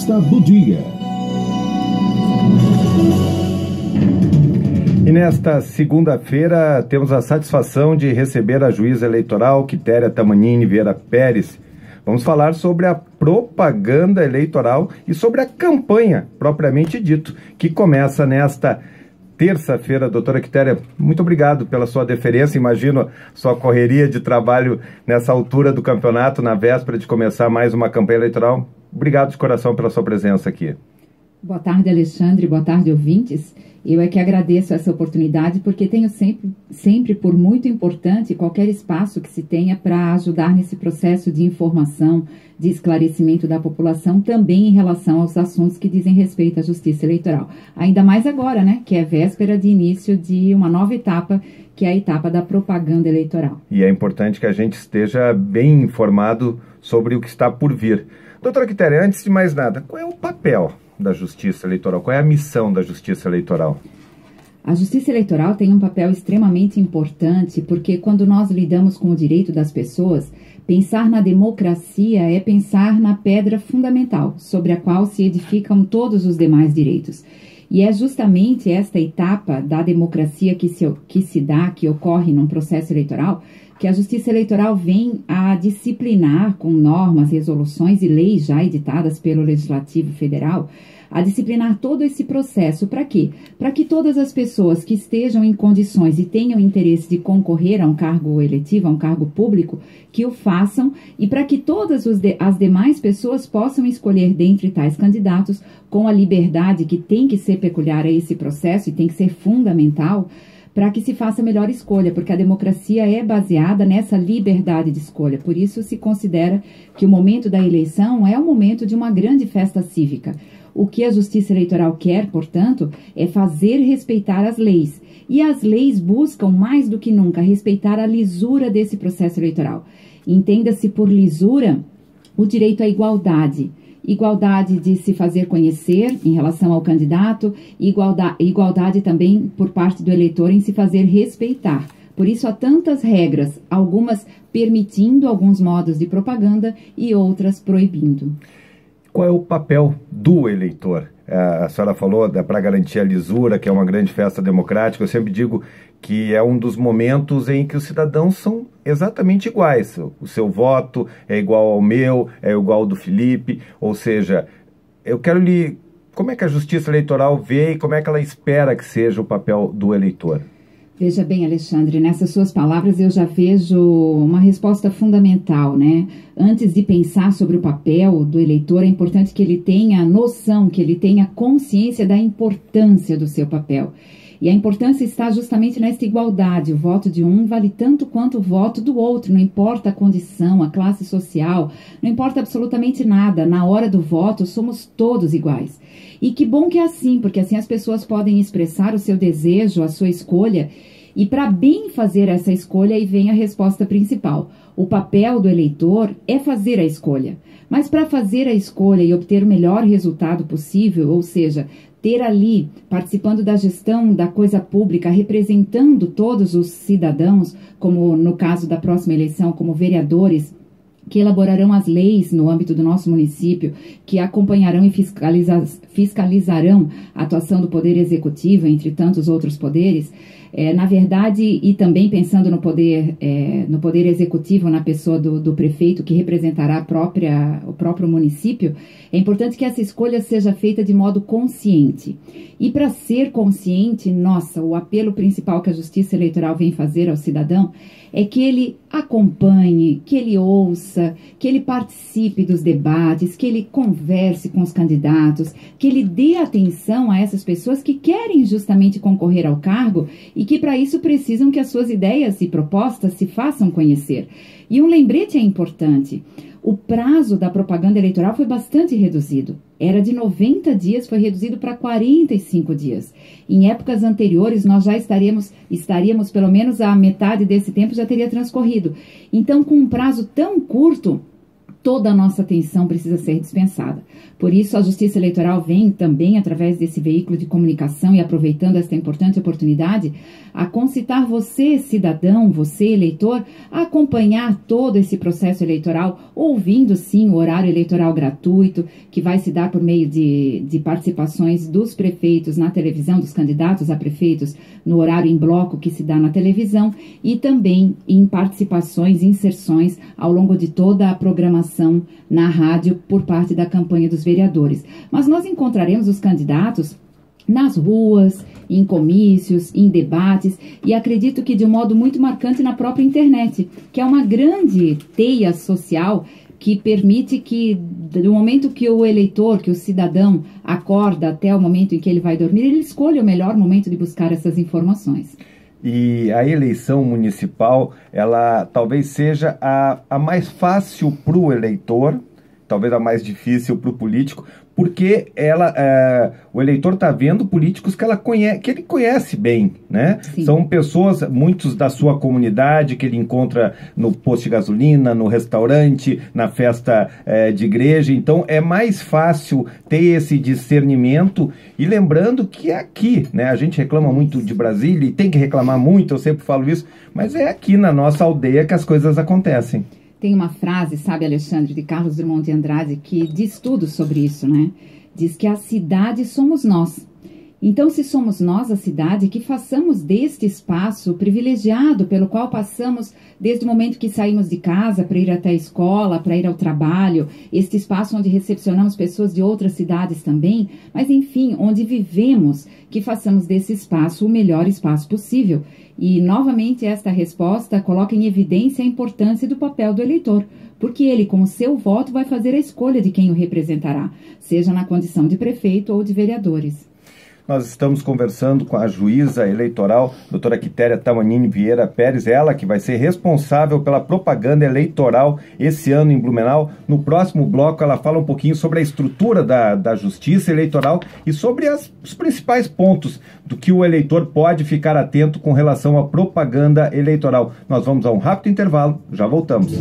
Entrevista do dia. E nesta segunda-feira temos a satisfação de receber a juíza eleitoral Quitéria Tamanini Vieira Pérez. Vamos falar sobre a propaganda eleitoral e sobre a campanha, propriamente dito, que começa nesta terça-feira. Doutora Quitéria, muito obrigado pela sua deferência. Imagino sua correria de trabalho nessa altura do campeonato, na véspera de começar mais uma campanha eleitoral. Obrigado de coração pela sua presença aqui. Boa tarde, Alexandre. Boa tarde, ouvintes. Eu é que agradeço essa oportunidade, porque tenho sempre por muito importante qualquer espaço que se tenha para ajudar nesse processo de informação, de esclarecimento da população, também em relação aos assuntos que dizem respeito à justiça eleitoral. Ainda mais agora, né, que é véspera de início de uma nova etapa, que é a etapa da propaganda eleitoral. E é importante que a gente esteja bem informado sobre o que está por vir. Doutora Quitéria, antes de mais nada, qual é o papel da Justiça Eleitoral? Qual é a missão da Justiça Eleitoral? A Justiça Eleitoral tem um papel extremamente importante, porque quando nós lidamos com o direito das pessoas, pensar na democracia é pensar na pedra fundamental, sobre a qual se edificam todos os demais direitos. E é justamente esta etapa da democracia que ocorre num processo eleitoral, que a Justiça Eleitoral vem a disciplinar com normas, resoluções e leis já editadas pelo Legislativo Federal, a disciplinar todo esse processo. Para quê? Para que todas as pessoas que estejam em condições e tenham interesse de concorrer a um cargo eletivo, a um cargo público, que o façam, e para que todas as demais pessoas possam escolher dentre tais candidatos com a liberdade que tem que ser peculiar a esse processo e tem que ser fundamental, para que se faça a melhor escolha, porque a democracia é baseada nessa liberdade de escolha. Por isso se considera que o momento da eleição é o momento de uma grande festa cívica. O que a Justiça Eleitoral quer, portanto, é fazer respeitar as leis. E as leis buscam, mais do que nunca, respeitar a lisura desse processo eleitoral. Entenda-se por lisura o direito à igualdade. Igualdade de se fazer conhecer em relação ao candidato, igualdade também por parte do eleitor em se fazer respeitar. Por isso há tantas regras, algumas permitindo alguns modos de propaganda e outras proibindo. Qual é o papel do eleitor? A senhora falou para garantir a lisura, que é uma grande festa democrática. Eu sempre digo que é um dos momentos em que os cidadãos são exatamente iguais. O seu voto é igual ao meu, é igual ao do Felipe. Ou seja, eu quero como é que a Justiça Eleitoral vê e como é que ela espera que seja o papel do eleitor? Veja bem, Alexandre, nessas suas palavras eu já vejo uma resposta fundamental, né? Antes de pensar sobre o papel do eleitor, é importante que ele tenha noção, que ele tenha consciência da importância do seu papel. E a importância está justamente nesta igualdade. O voto de um vale tanto quanto o voto do outro, não importa a condição, a classe social, não importa absolutamente nada. Na hora do voto, somos todos iguais. E que bom que é assim, porque assim as pessoas podem expressar o seu desejo, a sua escolha. E para bem fazer essa escolha, aí vem a resposta principal. O papel do eleitor é fazer a escolha. Mas para fazer a escolha e obter o melhor resultado possível, ou seja, ter ali, participando da gestão da coisa pública, representando todos os cidadãos, como no caso da próxima eleição, como vereadores, que elaborarão as leis no âmbito do nosso município, que acompanharão e fiscalizarão a atuação do Poder Executivo, entre tantos outros poderes. Na verdade, e também pensando no poder executivo, na pessoa do prefeito, que representará o próprio município, é importante que essa escolha seja feita de modo consciente. E para ser consciente, o apelo principal que a Justiça Eleitoral vem fazer ao cidadão é que ele acompanhe, que ele ouça, que ele participe dos debates, que ele converse com os candidatos, que ele dê atenção a essas pessoas que querem justamente concorrer ao cargo e que para isso precisam que as suas ideias e propostas se façam conhecer. E um lembrete é importante. O prazo da propaganda eleitoral foi bastante reduzido. Era de 90 dias, foi reduzido para 45 dias. Em épocas anteriores, nós já estaríamos pelo menos a metade desse tempo já teria transcorrido. Então, com um prazo tão curto, toda a nossa atenção precisa ser dispensada. Por isso, a Justiça Eleitoral vem também, através desse veículo de comunicação e aproveitando esta importante oportunidade, a concitar você, cidadão, você, eleitor, a acompanhar todo esse processo eleitoral, ouvindo, sim, o horário eleitoral gratuito, que vai se dar por meio de participações dos prefeitos na televisão, dos candidatos a prefeitos, no horário em bloco que se dá na televisão, e também em participações, inserções ao longo de toda a programação na rádio por parte da campanha dos vereadores. Mas nós encontraremos os candidatos nas ruas, em comícios, em debates, e acredito que de um modo muito marcante na própria internet, que é uma grande teia social que permite que, do momento que o eleitor, que o cidadão acorda até o momento em que ele vai dormir, ele escolha o melhor momento de buscar essas informações. E a eleição municipal, ela talvez seja a mais fácil para o eleitor, talvez a mais difícil para o político, porque o eleitor está vendo políticos que ele conhece bem, né? Sim. São pessoas, muitos da sua comunidade, que ele encontra no posto de gasolina, no restaurante, na festa de igreja. Então é mais fácil ter esse discernimento. E lembrando que é aqui, né? A gente reclama muito de Brasília e tem que reclamar muito, eu sempre falo isso, mas é aqui na nossa aldeia que as coisas acontecem. Tem uma frase, sabe, Alexandre, de Carlos Drummond de Andrade, que diz tudo sobre isso, né? Diz que a cidade somos nós. Então, se somos nós a cidade, que façamos deste espaço privilegiado pelo qual passamos desde o momento que saímos de casa para ir até a escola, para ir ao trabalho, este espaço onde recepcionamos pessoas de outras cidades também, mas enfim, onde vivemos, que façamos desse espaço o melhor espaço possível. E, novamente, esta resposta coloca em evidência a importância do papel do eleitor, porque ele, com o seu voto, vai fazer a escolha de quem o representará, seja na condição de prefeito ou de vereadores. Nós estamos conversando com a juíza eleitoral, doutora Quitéria Tamanini Vieira Pérez, ela que vai ser responsável pela propaganda eleitoral esse ano em Blumenau. No próximo bloco ela fala um pouquinho sobre a estrutura da justiça eleitoral e sobre os principais pontos do que o eleitor pode ficar atento com relação à propaganda eleitoral. Nós vamos a um rápido intervalo, já voltamos.